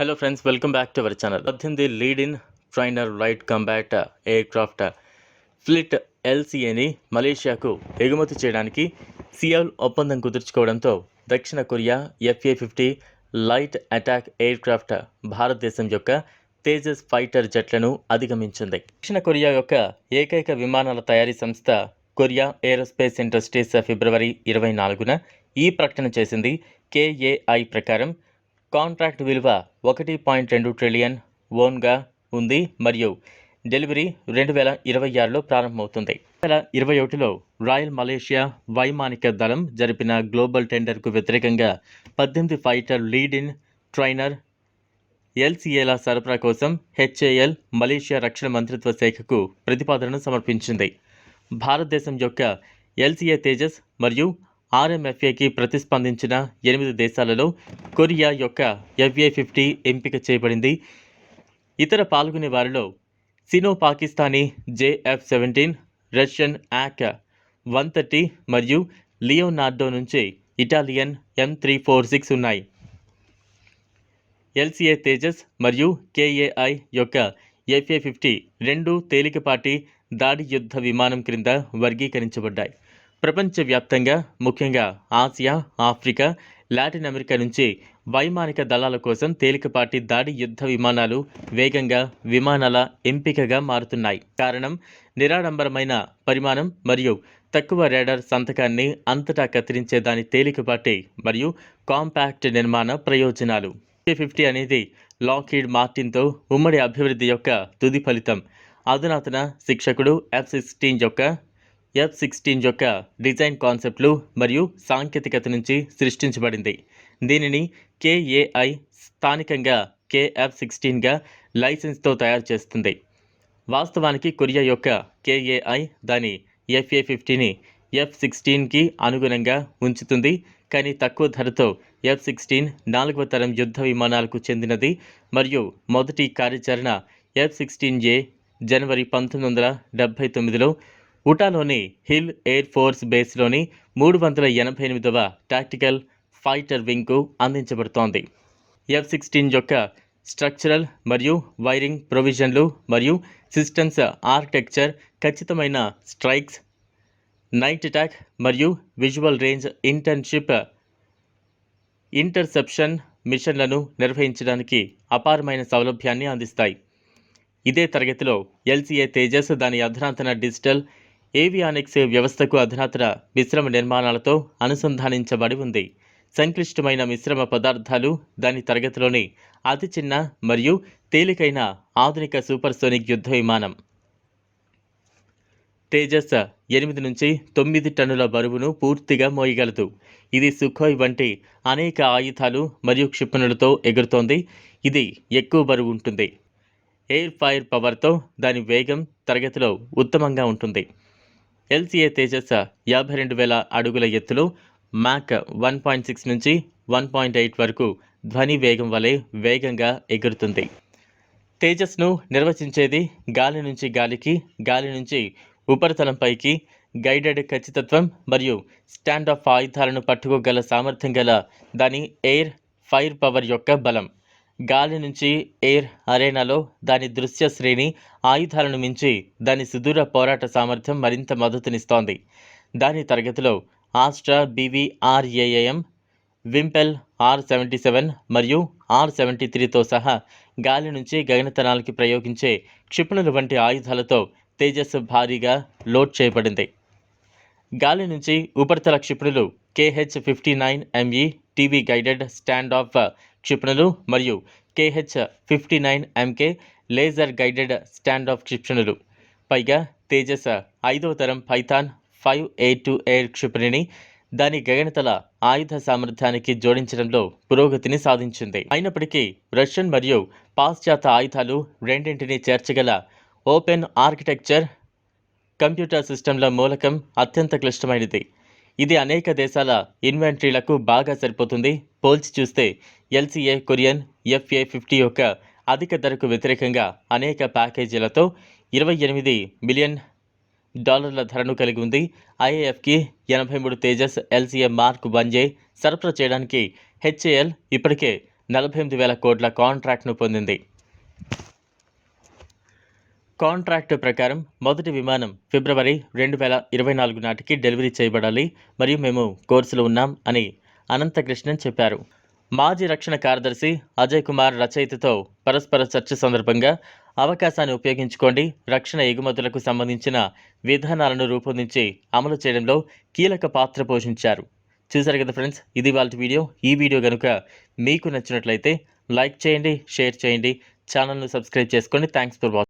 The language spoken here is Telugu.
Hello friends, welcome back to our channel. 18 lead in trainer light combat aircraft fleet ఎల్సీఏని మలేషియాకు ఎగుమతి చేయడానికి సియోల్ ఒప్పందం కుదుర్చుకోవడంతో దక్షిణ Korea FA-50 light attack aircraft భారతదేశం యొక్క తేజస్ ఫైటర్ జెట్లను అధిగమించింది. దక్షిణ కొరియా యొక్క ఏకైక విమానాల తయారీ సంస్థ కొరియా ఏరోస్పేస్ ఇండస్ట్రీస్ ఫిబ్రవరి 24న ఈ ప్రకటన చేసింది. KAI ప్రకారం కాంట్రాక్ట్ విలువ 1.2 ట్రిలియన్ వోన్గా ఉంది మరియు డెలివరీ 2026లో ప్రారంభమవుతుంది. 2021లో రాయల్ మలేషియా వైమానిక దళం జరిపిన గ్లోబల్ టెండర్కు వ్యతిరేకంగా 18 ఫైటర్ లీడ్ ఇన్ ట్రైనర్ LCAల సరఫరా కోసం HAL మలేషియా రక్షణ మంత్రిత్వ శాఖకు ప్రతిపాదనను సమర్పించింది. భారతదేశం యొక్క LCA తేజస్ మరియు RMFAకి ప్రతిస్పందించిన 8 దేశాలలో కొరియా యొక్క FA-50 ఎంపిక చేయబడింది. ఇతర పాల్గొనే వారిలో సినో పాకిస్తానీ JF-17, రష్యన్ AK-130 మరియు లియోనార్డో నుంచి ఇటాలియన్ M346 ఉన్నాయి. LCA తేజస్ మరియు KAI యొక్క FA-50 రెండు తేలికపాటి దాడి యుద్ధ విమానం క్రింద వర్గీకరించబడ్డాయి. ప్రపంచవ్యాప్తంగా ముఖ్యంగా ఆసియా, ఆఫ్రికా, లాటిన్ అమెరికా నుంచి వైమానిక దళాల కోసం తేలికపాటి దాడి యుద్ధ విమానాలు వేగంగా విమానాల ఎంపికగా మారుతున్నాయి. కారణం నిరాడంబరమైన పరిమాణం మరియు తక్కువ రేడార్ సంతకాన్ని అంతటా కత్తిరించే దాని తేలికపాటి మరియు కాంపాక్ట్ నిర్మాణ ప్రయోజనాలు. FA-50 అనేది లాక్హీడ్ మార్టిన్తో ఉమ్మడి అభివృద్ధి యొక్క తుది ఫలితం. అధునాతన శిక్షకుడు F-16 యొక్క డిజైన్ కాన్సెప్ట్లు మరియు సాంకేతికత నుంచి సృష్టించబడింది. దీనిని KAI స్థానికంగా KF-16గా లైసెన్స్తో తయారు చేస్తుంది. వాస్తవానికి కొరియా యొక్క KAI దాని FA-50ని F-16కి అనుగుణంగా ఉంచుతుంది, కానీ తక్కువ ధరతో F-16 4వ తరం యుద్ధ విమానాలకు చెందినది మరియు మొదటి కార్యాచరణ F-16A జనవరి 1979లో ఉటాలోని హిల్ ఎయిర్ ఫోర్స్ బేస్లోని 388వ టాక్టికల్ ఫైటర్ వింగ్కు అందించబడుతోంది. F-16 యొక్క స్ట్రక్చరల్ మరియు వైరింగ్ ప్రొవిజన్లు మరియు సిస్టమ్స్ ఆర్కిటెక్చర్ ఖచ్చితమైన స్ట్రైక్స్, నైట్ అటాక్ మరియు విజువల్ రేంజ్ ఇంటర్సెప్షన్ మిషన్లను నిర్వహించడానికి అపారమైన సౌలభ్యాన్ని అందిస్తాయి. ఇదే తరగతిలో LCA తేజస్ దాని అధునాతన డిజిటల్ ఏవియానిక్స్ వ్యవస్థకు అధునాతన మిశ్రమ నిర్మాణాలతో అనుసంధానించబడి ఉంది. సంక్లిష్టమైన మిశ్రమ పదార్థాలు దాని తరగతిలోని అతి చిన్న మరియు తేలికైన ఆధునిక సూపర్సోనిక్ యుద్ధ విమానం. తేజస్ 8 నుంచి 9 టన్నుల బరువును పూర్తిగా మోయగలదు. ఇది సుఖోయ్ వంటి అనేక ఆయుధాలు మరియు క్షిపణులతో ఎగురుతోంది. ఇది ఎక్కువ బరువు ఉంటుంది. ఎయిర్ ఫైర్ పవర్తో దాని వేగం తరగతిలో ఉత్తమంగా ఉంటుంది. LCA తేజస్ 52,000 అడుగుల ఎత్తులో మాక్ 1.6 నుంచి 1.8 వరకు ధ్వని వేగం వలె వేగంగా ఎగురుతుంది. తేజస్ను నిర్వచించేది గాలి నుంచి గాలికి, గాలి నుంచి ఉపరితలంపైకి గైడెడ్ ఖచ్చితత్వం మరియు స్టాండ్ ఆఫ్ ఆయుధాలను పట్టుకోగల సామర్థ్యం గల దాని ఎయిర్ ఫైర్ పవర్ యొక్క బలం. గాలి నుంచి ఎయిర్ అరేనాలో దాని దృశ్య శ్రేణి ఆయుధాలను మించి దాని సుదూర పోరాట సామర్థ్యం మరింత మద్దతునిస్తోంది. దాని తరగతిలో ఆస్ట్రా BVRAAM, వింపెల్ R-77 మరియు R-73తో సహా గాలి నుంచి గగనతలానికి ప్రయోగించే క్షిపణుల వంటి ఆయుధాలతో తేజస్ భారీగా లోడ్ చేయబడింది. గాలి నుంచి ఉపరితల క్షిపణులు KH-59ME TV guided stand of క్షిపణులు మరియు KH-59MK laser guided stand of క్షిపణులు. పైగా తేజస్ 5వ తరం పైథాన్ 5A2 ఎయిర్ క్షిపణిని దాని గగనతల ఆయుధ సామర్థ్యానికి జోడించడంలో పురోగతిని సాధించింది. అయినప్పటికీ రష్యన్ మరియు పాశ్చాత్య ఆయుధాలు రెండింటినీ చేర్చగల ఓపెన్ ఆర్కిటెక్చర్ కంప్యూటర్ సిస్టంల మూలకం అత్యంత క్లిష్టమైనది. ఇది అనేక దేశాల ఇన్వెంటరీలకు బాగా సరిపోతుంది. పోల్చి చూస్తే LCA కొరియన్ FA-50 యొక్క అధిక ధరకు వ్యతిరేకంగా అనేక ప్యాకేజీలతో $28 మిలియన్ ధరను కలిగి ఉంది. IAFకి 83 తేజస్ LCA మార్క్ 1A సరఫరా చేయడానికి HAL ఇప్పటికే 48,000 కోట్ల కాంట్రాక్ట్ను పొందింది. కాంట్రాక్టు ప్రకారం మొదటి విమానం ఫిబ్రవరి 2024 నాటికి డెలివరీ చేయబడాలి మరియు మేము కోర్సులో ఉన్నాం అని అనంతకృష్ణన్ చెప్పారు. మాజీ రక్షణ కార్యదర్శి అజయ్ కుమార్ రచయితతో పరస్పర చర్చ సందర్భంగా అవకాశాన్ని ఉపయోగించుకోండి, రక్షణ ఎగుమతులకు సంబంధించిన విధానాలను రూపొందించి అమలు చేయడంలో కీలక పాత్ర పోషించారు. చూసారు కదా ఫ్రెండ్స్, ఇది వాళ్ళ వీడియో. ఈ వీడియో కనుక మీకు నచ్చినట్లయితే లైక్ చేయండి, షేర్ చేయండి, ఛానల్ను సబ్స్క్రైబ్ చేసుకోండి. Thanks for watching.